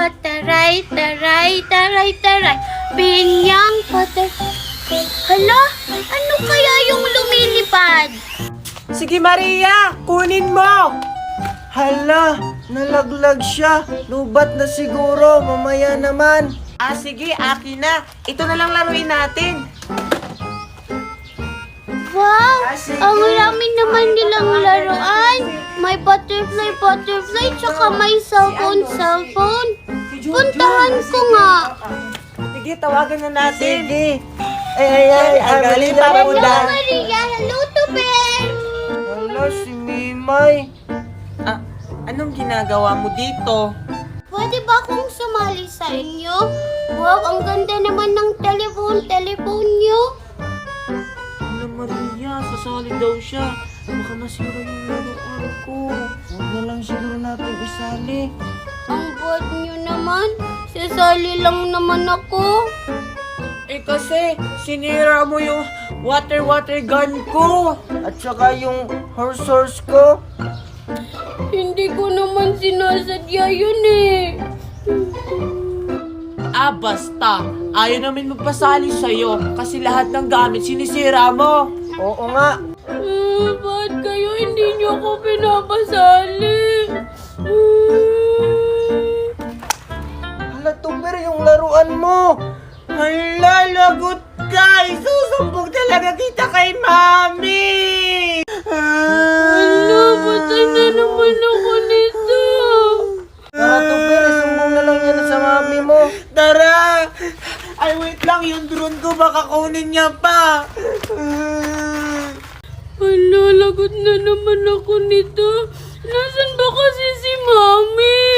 Taray, taray, taray, taray. Binyang patay. Hala, ano kaya yung lumilipad? Sige Maria, kunin mo! Hala, nalaglag siya. Lubat na siguro, mamaya naman. Sige, akin na. Ito na lang laruin natin. Wow, Sige. ang rami naman nilang laruan. May butterfly, butterfly, tsaka may cellphone, cellphone. Puntahan ko nga. Sige, tawagan na natin. Sige. Ay, ang galing pa po Hello, Maria. Hello, Tupper. Hala, si Mimay. Anong ginagawa mo dito? Pwede ba akong sumali sa inyo? Wow, ang ganda naman ng telephone nyo. Hala, Maria, sasali daw siya. Baka masira yung laruan ko. Huwag na lang siguro natin isali. Ang buhat nyo naman. Sasali lang naman ako. Kasi sinira mo yung water gun ko. At saka yung horse ko. Hindi ko naman sinasadya yun eh. Basta. Ayaw namin magpasali sa'yo kasi lahat ng gamit sinisira mo. Oo nga. Ba't kayo hindi nyo ako pinapasali? Hala, Tupper, yung laruan mo. Hala, lagot ka. Isusumbog talaga kita kay Mami. Ano, patay na naman ako nito. Tara, Tupper, isumbong na lang yan sa Mami mo. Tara. Ay, wait lang. Yung drone ko, baka kunin niya pa. Hala, lagot na naman ako nito. Nasaan ba kasi si Mami?